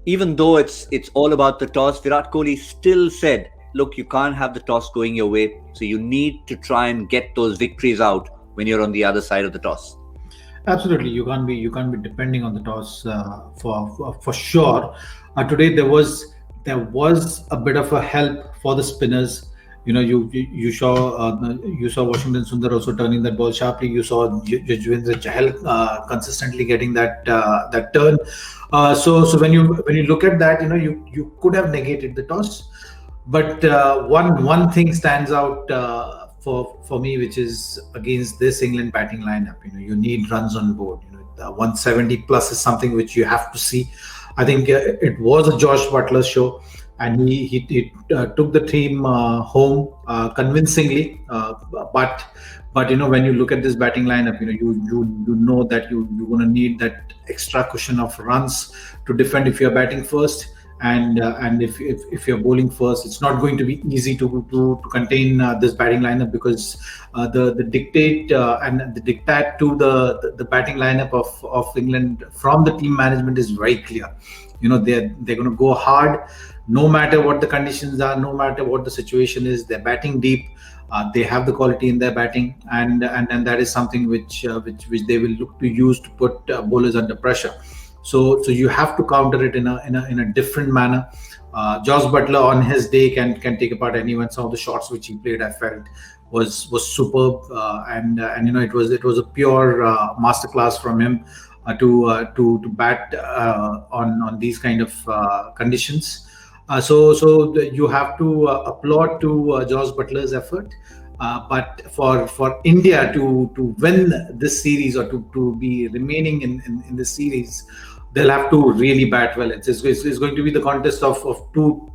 even though it's all about the toss, Virat Kohli still said, look, you can't have the toss going your way, so you need to try and get those victories out when you're on the other side of the toss. Absolutely, you can't be depending on the toss for sure. Today there was a bit of a help for the spinners. You saw Washington Sundar also turning that ball sharply. You saw Yuzvendra Chahal consistently getting that turn. So when you look at that, you could have negated the toss, but one thing stands out for me, which is against this England batting lineup. You need runs on board. The 170 plus is something which you have to see. I think it was a Jos Buttler show, and he took the team home convincingly. But when you look at this batting lineup, you know that you're going to need that extra cushion of runs to defend if you're batting first. And if you're bowling first, it's not going to be easy to contain this batting lineup, because the dictate and the diktat to the batting lineup of England from the team management is very clear. They're going to go hard, no matter what the conditions are, no matter what the situation is. They're batting deep. They have the quality in their batting, and that is something which they will look to use to put bowlers under pressure. So you have to counter it in a different manner. Jos Buttler on his day can take apart anyone. Some of the shots which he played, I felt, was superb, and it was a pure masterclass from him to bat on these kind of conditions. So you have to applaud to Jos Buttler's effort. But for India to win this series, or to be remaining in this series, they'll have to really bat well. It's going to be the contest of two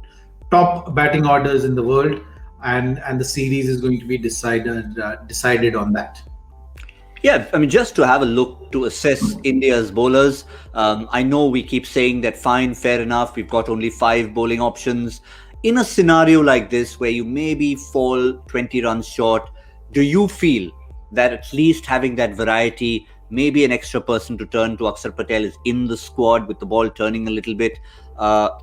top batting orders in the world, and the series is going to be decided on that. Yeah, I mean, just to have a look to assess India's bowlers, I know we keep saying that fine, fair enough, we've got only 5 bowling options. In a scenario like this, where you maybe fall 20 runs short, do you feel that at least having that variety, maybe an extra person to turn to Akshar Patel is in the squad with the ball turning a little bit?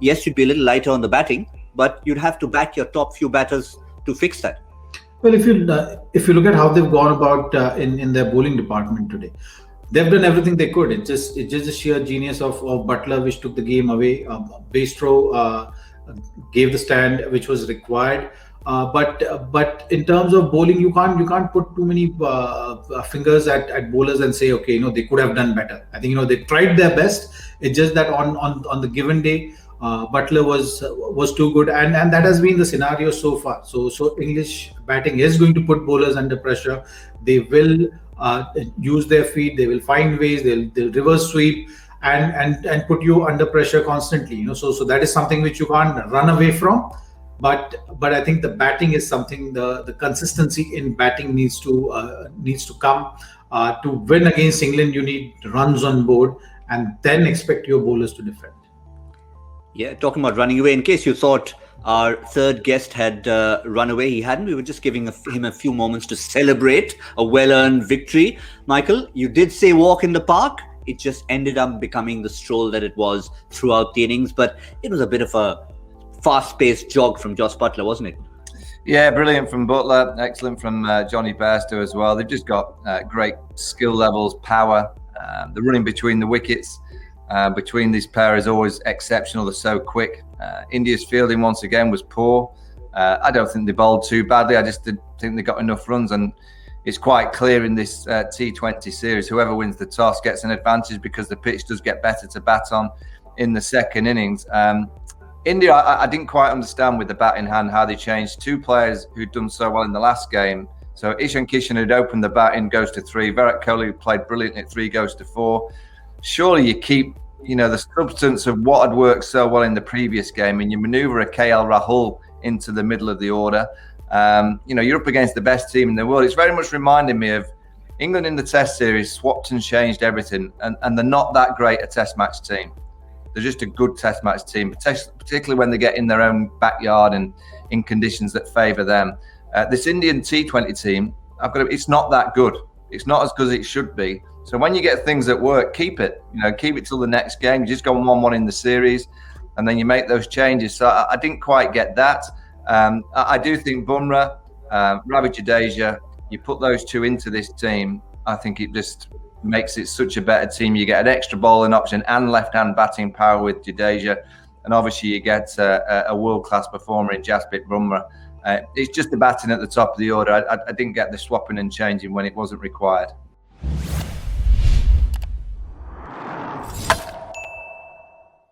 Yes, you'd be a little lighter on the batting, but you'd have to back your top few batters to fix that. Well, if you look at how they've gone about in their bowling department today, they've done everything they could. It's just the sheer genius of Buttler which took the game away. Bairstow gave the stand which was required. But in terms of bowling, you can't put too many fingers at bowlers and say, okay, they could have done better. I think they tried their best. It's just that on the given day, Buttler was too good, and that has been the scenario so far. So English batting is going to put bowlers under pressure. They will use their feet. They will find ways. They'll reverse sweep and put you under pressure constantly. So that is something which you can't run away from. But I think the batting is something, the consistency in batting needs to come. To win against England, you need runs on board, and then expect your bowlers to defend. Yeah, talking about running away, in case you thought our third guest had run away, he hadn't. We were just giving him a few moments to celebrate a well-earned victory. Michael, you did say walk in the park. It just ended up becoming the stroll that it was throughout the innings, but it was a bit of a fast-paced jog from Jos Buttler, wasn't it? Yeah, brilliant from Buttler, excellent from Johnny Bairstow as well. They've just got great skill levels, power. The running between the wickets between these pair is always exceptional. They're so quick. India's fielding once again was poor. I don't think they bowled too badly. I just didn't think they got enough runs, and it's quite clear in this T20 series, whoever wins the toss gets an advantage, because the pitch does get better to bat on in the second innings. India, I didn't quite understand with the bat in hand how they changed 2 players who'd done so well in the last game. So Ishan Kishan had opened the batting, goes to 3. Virat Kohli, who played brilliantly at 3, goes to 4. Surely you keep, the substance of what had worked so well in the previous game, and you manoeuvre a KL Rahul into the middle of the order. You're up against the best team in the world. It's very much reminding me of England in the Test series, swapped and changed everything, and they're not that great a Test match team. They're just a good Test match team, particularly when they get in their own backyard and in conditions that favour them. This Indian T20 team, it's not that good. It's not as good as it should be. So when you get things that work, keep it. Keep it till the next game. You just go 1-1 in the series. and then you make those changes. So I didn't quite get that. I do think Bumrah, Ravi Jadeja, you put those two into this team, I think it just makes it such a better team. You get an extra bowling option and left-hand batting power with Jadeja, and obviously you get a world-class performer in Jasprit Bumrah. It's just the batting at the top of the order. I didn't get the swapping and changing when it wasn't required.